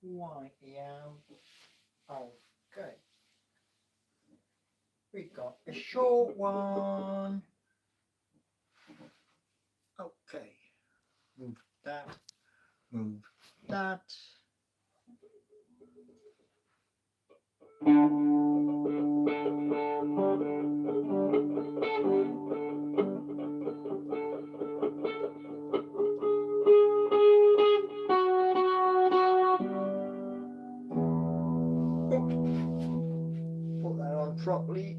Right, yeah. Okay. We got a short one. Okay. Move that. Move that. Put that on properly.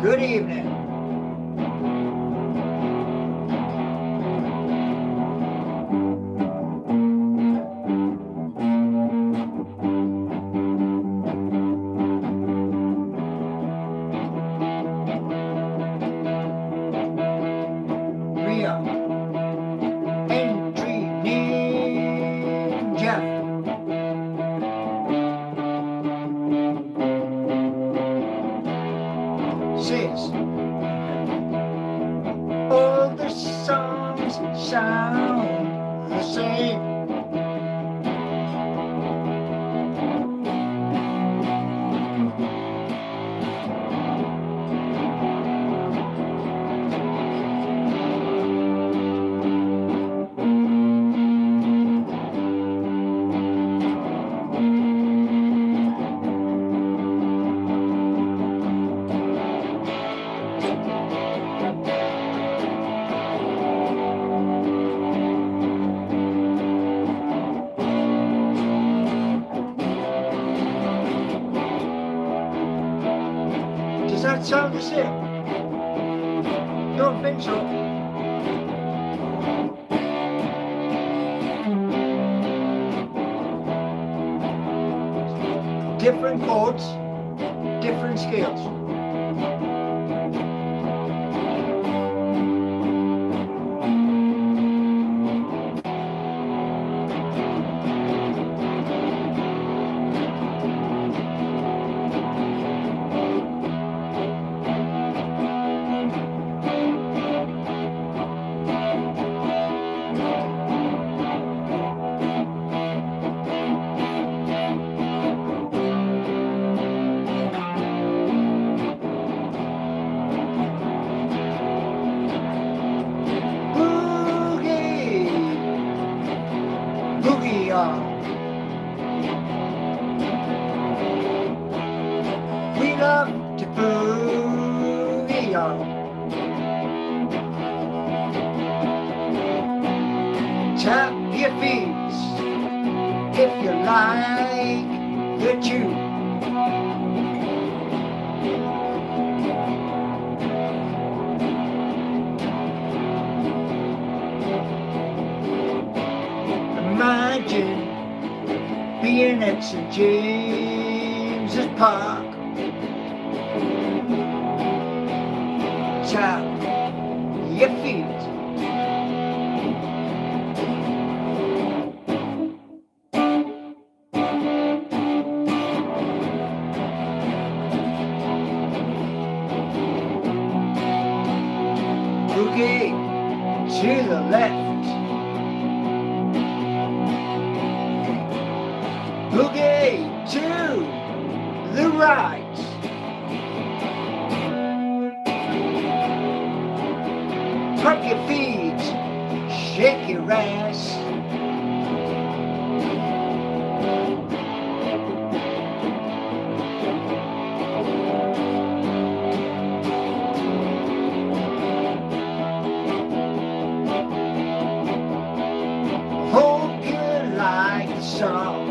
Good evening. We are Entry Ninja. Says all the songs sound the same. Does that sound the same? Don't think so. Different chords, different scales. Boogie on. We love to boogie on. Tap your feet if you like the tune. Imagine being at St. James's Park. Tap your feet. Boogie to the left. Boogie to the right. Pump your feet, shake your ass. Hope you like the song.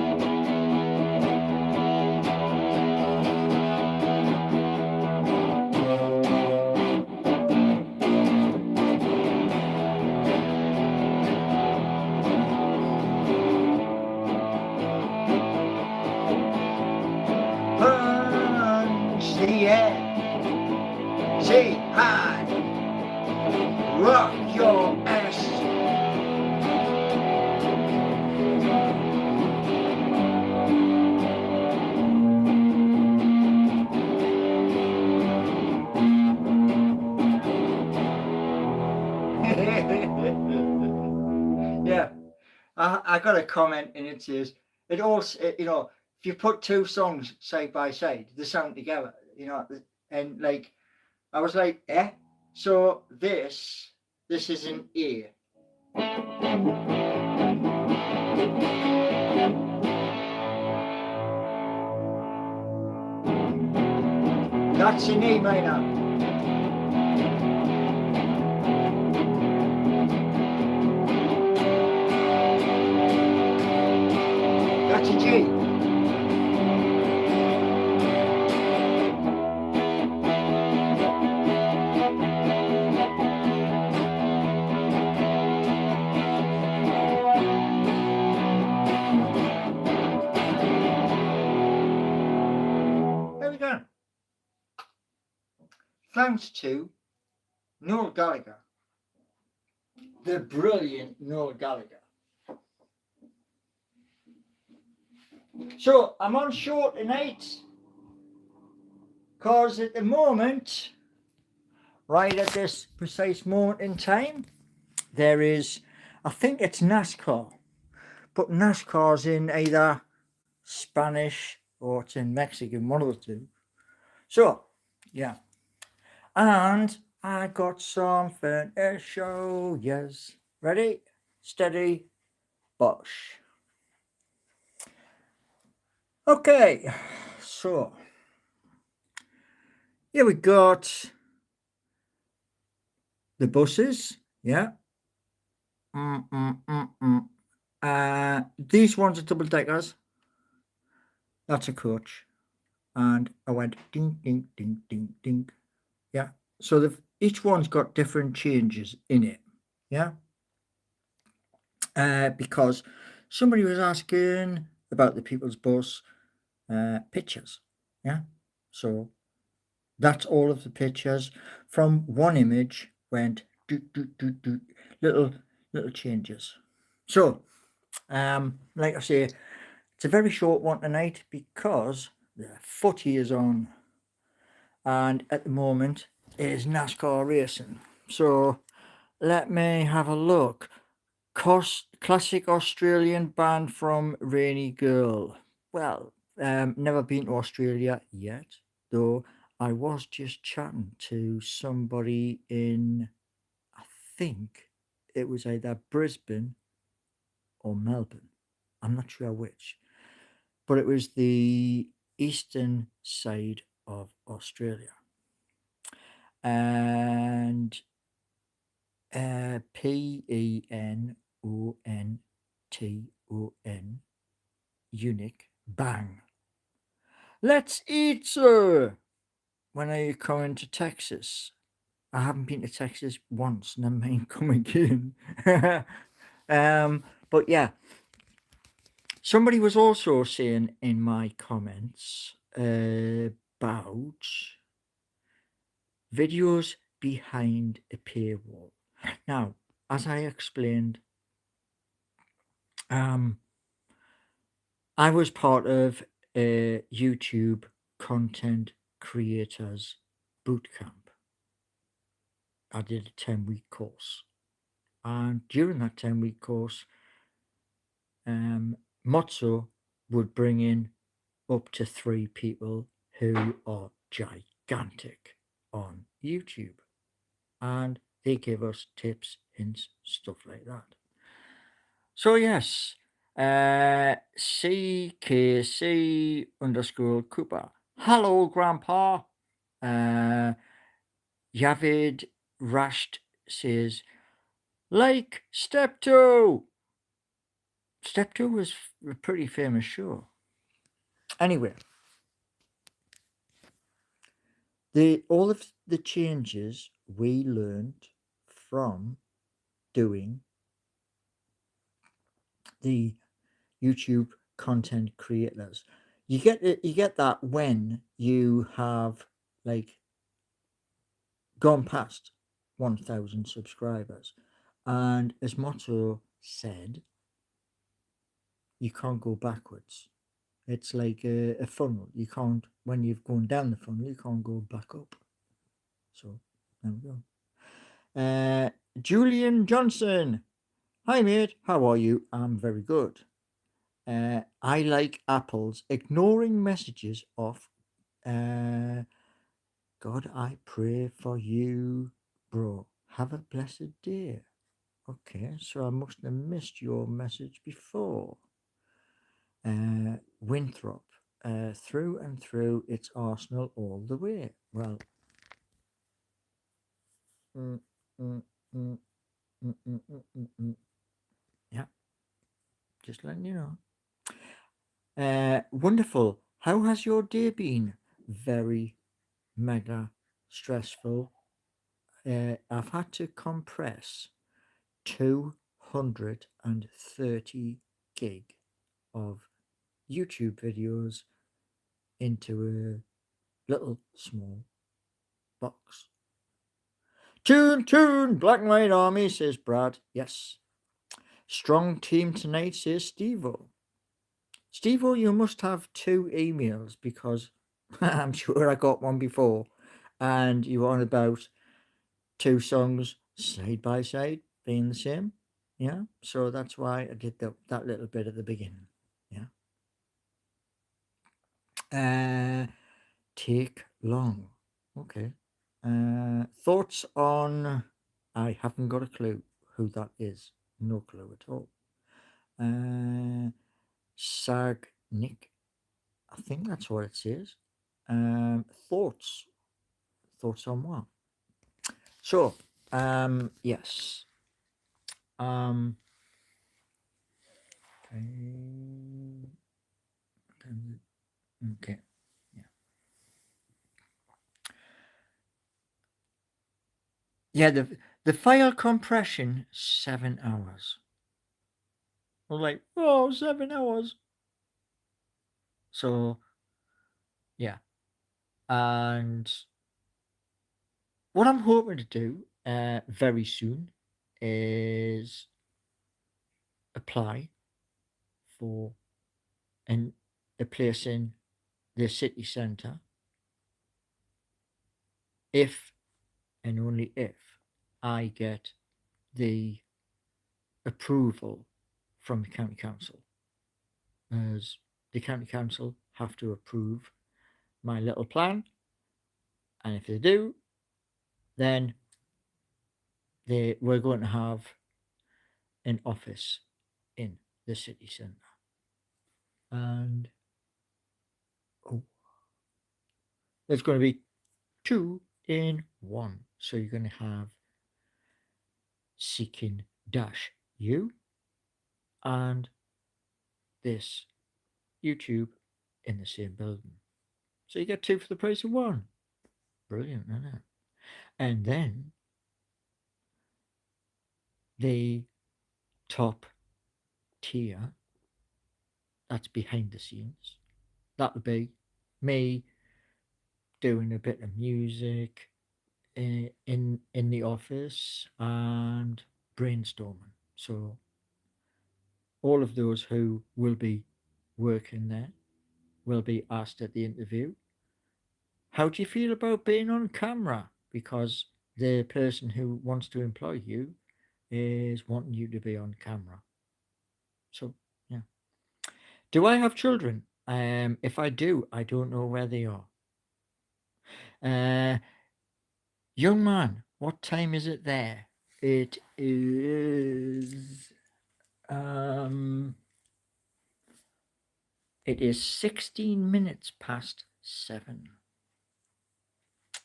Punch the air, say hi, rock your ass. Yeah, I got a comment and it says it also if you put two songs side by side, they sound together. And like I was like, eh. So this is an A. That's an E minor. That's a G. There we go. Thanks to Noel Gallagher, the brilliant Noel Gallagher. So I'm on show tonight because at the moment, right at this precise moment in time, there is, I think it's NASCAR, but NASCAR's in either Spanish or it's in Mexican, one of the two. So, yeah. And I got something to show yes. Ready, steady, bosh. Okay, so here we got the buses, yeah. These ones are double deckers. That's a coach. And I went ding, ding, ding, ding, ding. Yeah. So each one's got different changes in it. Yeah. Because somebody was asking about the People's Bus pictures. Yeah. So that's all of the pictures. From one image went little changes. So, like I say, it's a very short one tonight because the footy is on, and at the moment it is NASCAR racing. So let me have a look. Classic Australian band from Rainy Girl. Well, never been to Australia yet, though I was just chatting to somebody in, I think it was either Brisbane or Melbourne. I'm not sure which, but it was the eastern side of Australia. And PENONTON, unique, bang. Let's eat, sir. When are you coming to Texas? I haven't been to Texas once, and I may come again. But yeah, somebody was also saying in my comments about videos behind a paywall. Now, as I explained, I was part of a YouTube content creators bootcamp. I did a 10-week course, and during that 10-week course, Mozzo would bring in up to 3 people who are gigantic on YouTube, and they give us tips, hints, stuff like that. So yes, CKC underscore Cooper. Hello, Grandpa. Yavid Rasht says, like Step 2. Step 2 was a pretty famous show. Anyway, all of the changes we learned from doing the YouTube content creators. You get that when you have like gone past 1,000 subscribers, and as Motto said, you can't go backwards. It's like a funnel. You can't, when you've gone down the funnel, you can't go back up. So there we go. Julian Johnson. Hi, mate. How are you? I'm very good. I like apples ignoring messages of God, I pray for you, bro. Have a blessed day. Okay, so I must have missed your message before. Winthrop, through and through, it's Arsenal all the way. Well, mm, mm, mm, yeah, just letting you know. Wonderful. How has your day been? Very mega stressful. I've had to compress 230 gig of YouTube videos into a little small box. Tune, Black and White Army, says Brad. Yes. Strong team tonight, says Steve-O. Steve-O, you must have 2 emails because I'm sure I got one before. And you were on about 2 songs side by side being the same. Yeah. So that's why I did that little bit at the beginning. Yeah. Take long. Okay. Thoughts on. I haven't got a clue who that is. No clue at all. Sag Nick. I think that's what it says. Thoughts. Thoughts on what? So, yes. Okay. Yeah, the file compression 7 hours. I was like, oh, 7 hours. So, yeah. And what I'm hoping to do very soon is apply for a place in the city centre if and only if I get the approval from the county council, as the county council have to approve my little plan, and if they do, then we're going to have an office in the city centre. And there's going to be 2 in 1. So you're going to have Seeking You and this YouTube in the same building. So you get 2 for the price of 1. Brilliant, isn't it? And then the top tier, that's behind the scenes. That would be me doing a bit of music in the office and brainstorming. So all of those who will be working there will be asked at the interview, how do you feel about being on camera? Because the person who wants to employ you is wanting you to be on camera. So, yeah. Do I have children? If I do, I don't know where they are. Young man, what time is it there? It is 16 minutes past 7.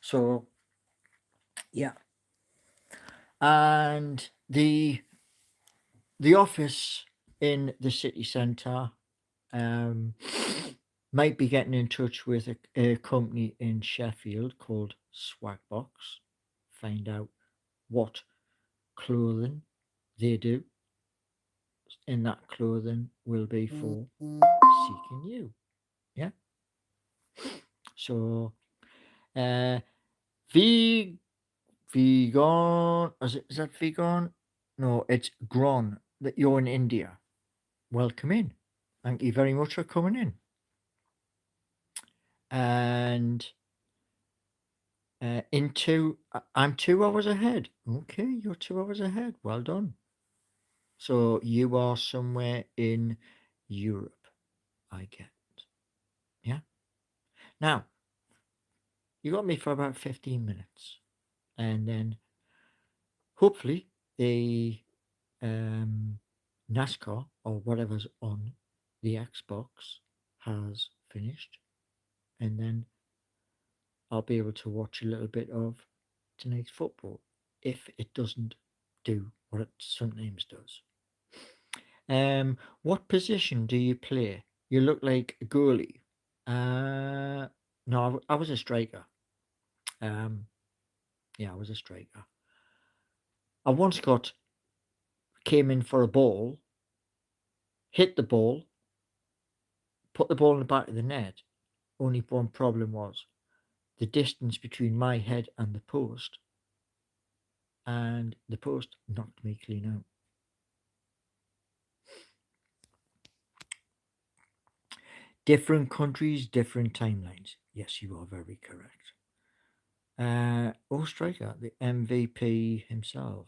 So, yeah. And the office in the city centre might be getting in touch with a company in Sheffield called Swagbox. Find out what clothing they do. And that clothing will be for Seeking You. Yeah. So, vegan. Is that vegan? No, it's Gron. That you're in India. Welcome in. Thank you very much for coming in. And I'm 2 hours ahead. Okay, you're 2 hours ahead. Well done. So you are somewhere in Europe, I get. Yeah. Now, you got me for about 15 minutes. And then hopefully the um, NASCAR or whatever's on the Xbox has finished. And then I'll be able to watch a little bit of tonight's football if it doesn't do what it sometimes does. What position do you play? You look like a goalie. No, I was a striker. Um, yeah, I was a striker. I once came in for a ball, hit the ball, put the ball in the back of the net. Only one problem was the distance between my head and the post knocked me clean out. Different countries, different timelines. Yes, you are very correct. Striker, the MVP himself.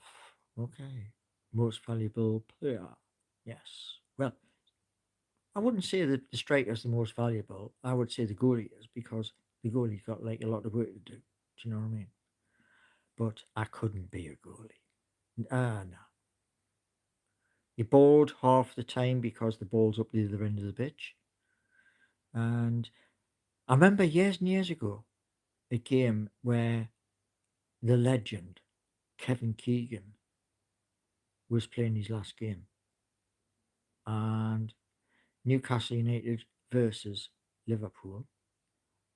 Okay. Most valuable player. Yes. Well, I wouldn't say that the striker is the most valuable. I would say the goalie is because the goalie's got like a lot of work to do. Do you know what I mean? But I couldn't be a goalie. No. You're bored half the time because the ball's up the other end of the pitch. And I remember years and years ago a game where the legend Kevin Keegan was playing his last game, and Newcastle United versus Liverpool,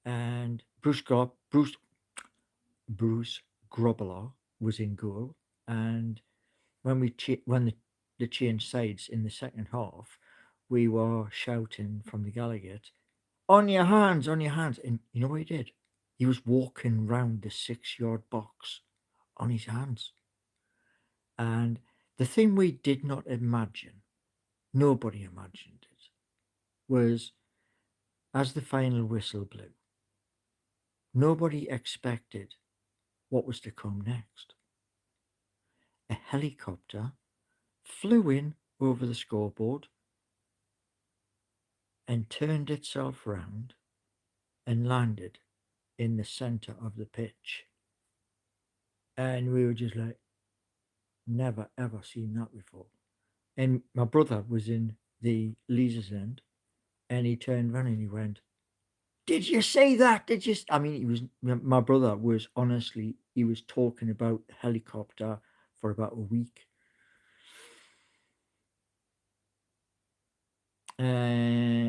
and Bruce Grobbelaar was in goal, and when the changed sides in the second half, we were shouting from the Gallagher, on your hands," and you know what he did? He was walking round the 6-yard box on his hands. And the thing we did not imagine, nobody imagined it, was as the final whistle blew, nobody expected what was to come next. A helicopter flew in over the scoreboard and turned itself round and landed in the centre of the pitch. And we were just like, never ever seen that before. And my brother was in the Leazes end, and he turned around and he went, "Did you say that? Did you?" I mean, my brother was honestly, he was talking about the helicopter for about a week.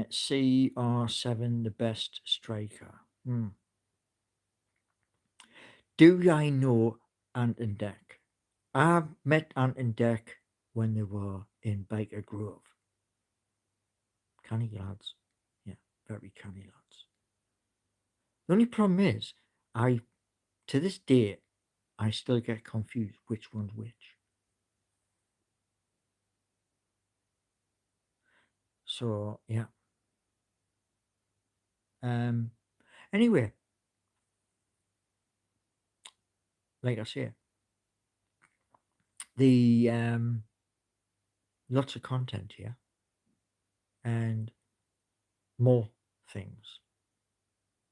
CR7, the best striker. Do I know Ant and Dec? I met Ant and Dec when they were in Baker Grove. Canny lads. Yeah, very canny lads. The only problem is, to this day, I still get confused which one's which. So, yeah. Anyway, like I say, the lots of content here and more things.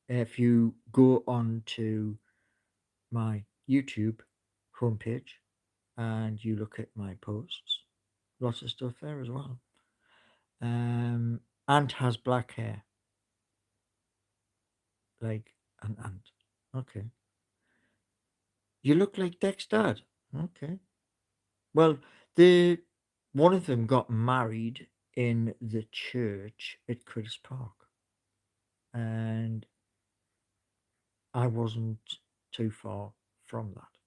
If you go on to my YouTube homepage and you look at my posts, lots of stuff there as well. Ant has black hair, like an ant. Okay. You look like Dec's dad. Okay. Well, one of them got married in the church at Critters Park, and I wasn't too far from that.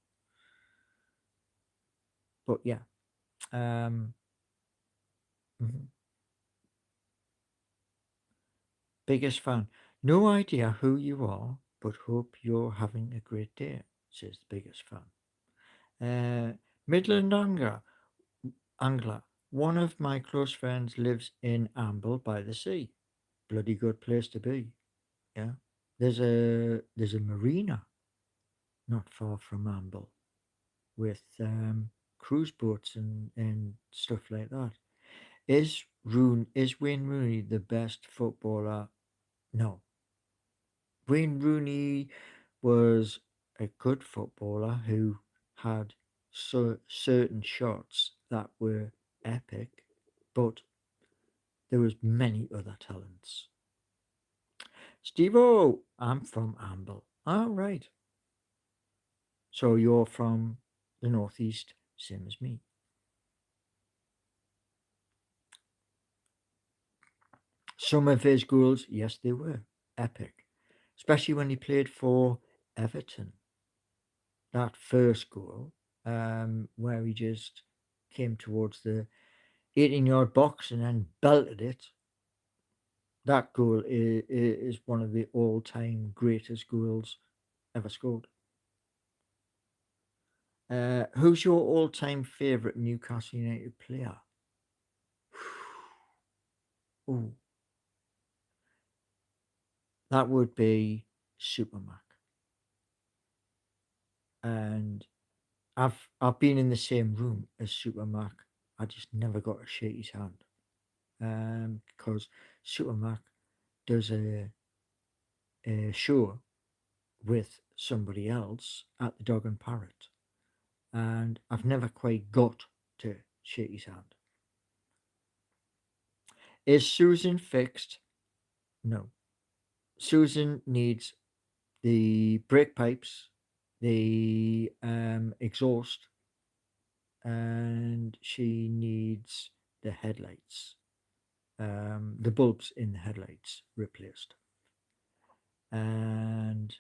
But yeah, mhm. Biggest fan. No idea who you are, but hope you're having a great day, says the biggest fan. Midland Angler. One of my close friends lives in Amble by the sea. Bloody good place to be. Yeah. There's a marina not far from Amble, with cruise boats and stuff like that. Is Wayne Rooney the best footballer? No. Wayne Rooney was a good footballer who had certain shots that were epic, but there was many other talents. Steve-O, I'm from Amble. All right. So you're from the northeast, same as me. Some of his goals, yes, they were epic, especially when he played for Everton. That first goal, where he just came towards the 18-yard box and then belted it. That goal is one of the all-time greatest goals ever scored. Who's your all-time favourite Newcastle United player? Oh, that would be Supermac. And I've been in the same room as Supermac. I just never got to shake his hand. Because Supermac does a show with somebody else at the Dog and Parrot, and I've never quite got to shake his hand. Is Susan fixed? No. Susan needs the brake pipes, the exhaust, and she needs the headlights, the bulbs in the headlights replaced. And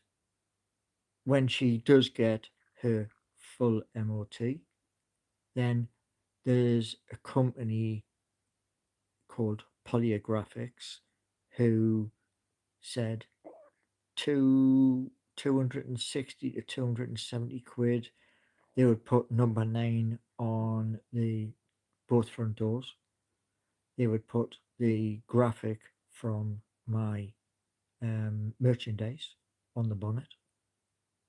when she does get her full MOT, then there's a company called Polygraphics who said 260 to 270 quid they would put number 9 on the both front doors. They would put the graphic from my merchandise on the bonnet,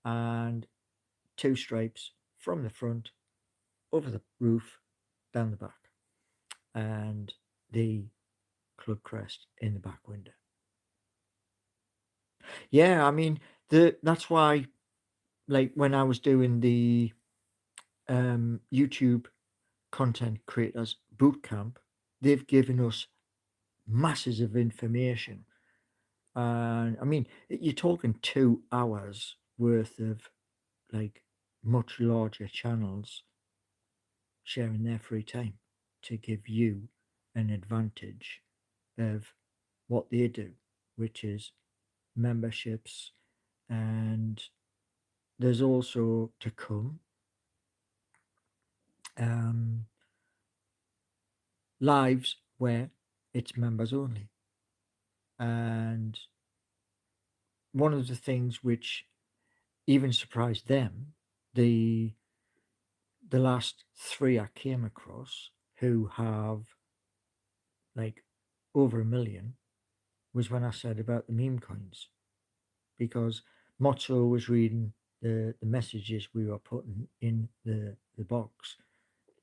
and 2 stripes from the front over the roof down the back, and the club crest in the back window. Yeah, I mean, that's why, like, when I was doing the YouTube content creators boot camp, they've given us masses of information. And I mean, you're talking 2 hours worth of, like, much larger channels sharing their free time to give you an advantage of what they do, which is memberships. And there's also to come lives where it's members only. And one of the things which even surprised them, the last 3 I came across who have, like, over 1 million, was when I said about the meme coins, because Motto was reading the messages we were putting in the box,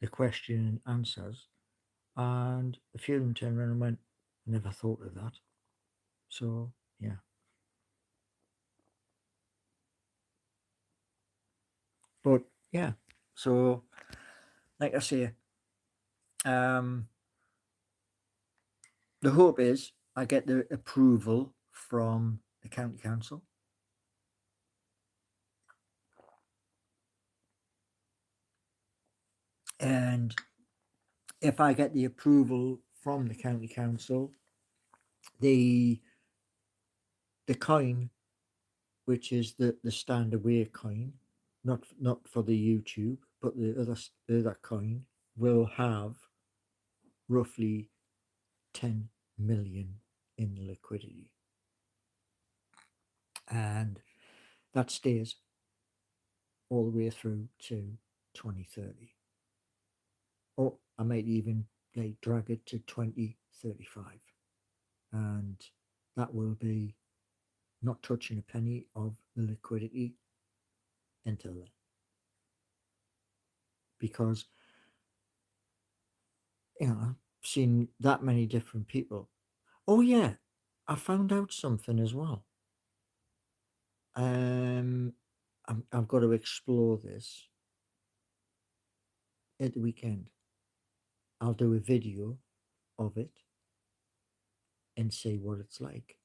the question and answers, and a few of them turned around and went, never thought of that. So yeah. But yeah, so like I say, the hope is I get the approval from the county council, and if I get the approval from the county council, the coin, which is the stand away coin, not for the YouTube, but the other coin, will have roughly 10 million in liquidity, and that stays all the way through to 2030. Or I might even, like, drag it to 2035, and that will be not touching a penny of the liquidity. until then. Because, I've seen that many different people. Oh yeah, I found out something as well. I've got to explore this at the weekend. I'll do a video of it and see what it's like.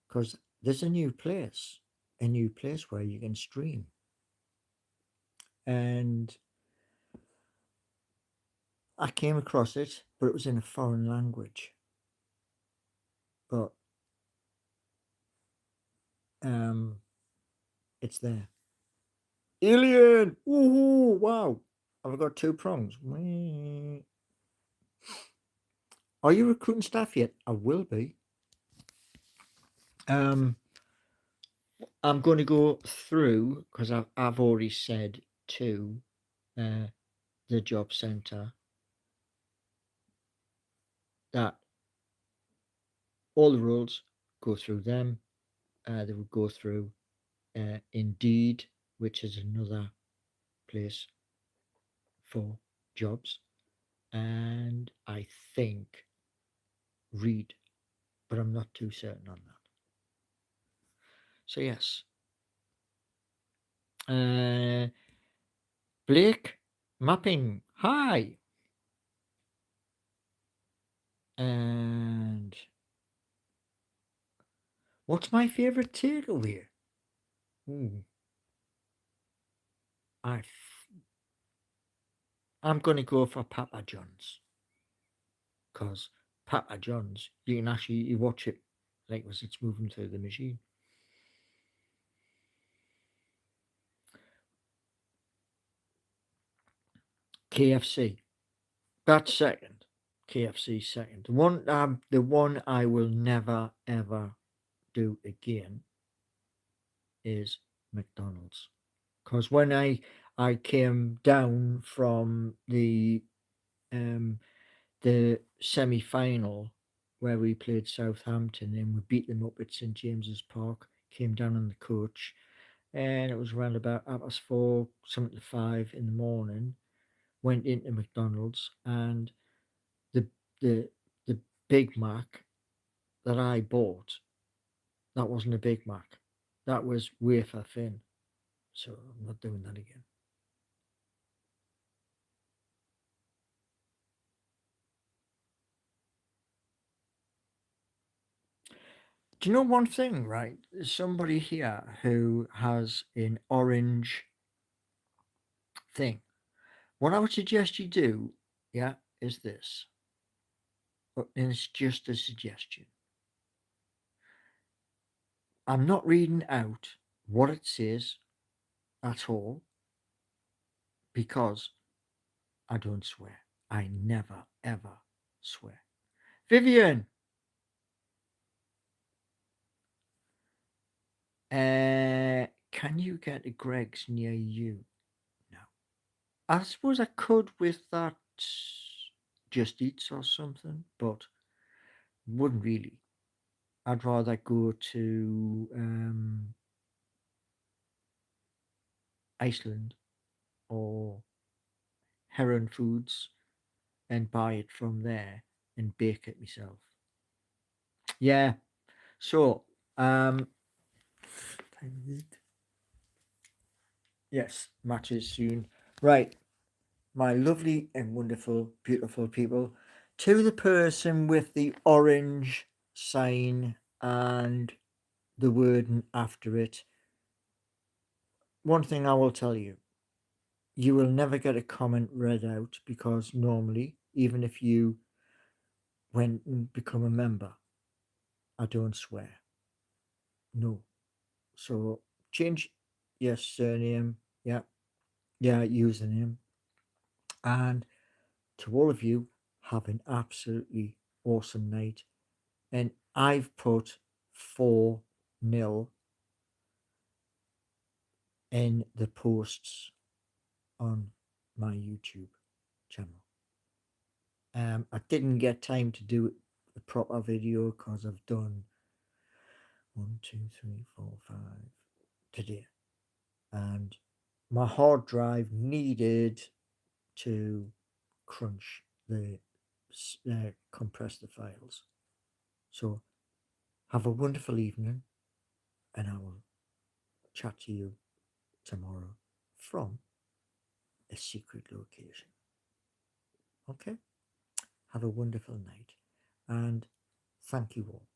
Because there's a new place where you can stream. And I came across it, but it was in a foreign language. But it's there. Alien! Woohoo! Wow! I've got 2 prongs. Are you recruiting staff yet? I will be. I'm going to go through, because I've already said to the job centre that all the roles go through them. They would go through Indeed, which is another place for jobs, and I think Reed, but I'm not too certain on that. So yes, Blake mapping, hi, and what's my favorite takeaway? I'm going to go for Papa John's, because Papa John's, you can actually watch it like as it's moving through the machine. KFC, that's second. KFC second. The one I will never ever do again is McDonald's, because when I came down from the semi-final where we played Southampton and we beat them up at St James's Park, came down on the coach, and it was around about 4:30, something to 5 in the morning. Went into McDonald's, and the the the Big Mac that I bought, that wasn't a Big Mac, that was wafer thin. So I'm not doing that again. Do you know one thing, right? There's somebody here who has an orange thing. What I would suggest you do, yeah, is this. And it's just a suggestion. I'm not reading out what it says at all, because I don't swear. I never, ever swear. Vivian! Can you get a Greg's near you? No. I suppose I could with that Just Eats or something, but wouldn't really. I'd rather go to Iceland or Heron Foods and buy it from there and bake it myself. Yeah. So, yes, matches soon. Right. My lovely and wonderful, beautiful people, to the person with the orange sign and the wording after it, one thing I will tell you, you will never get a comment read out, because normally, even if you went and become a member, I don't swear. No. So change your surname, yeah, username, and to all of you, have an absolutely awesome night. And I've put 4-0 in the posts on my YouTube channel. I didn't get time to do a proper video because I've done 1, 2, 3, 4, 5 today. and my hard drive needed to crunch compress the files. So have a wonderful evening, and I will chat to you tomorrow from a secret location. Okay? Have a wonderful night, and thank you all.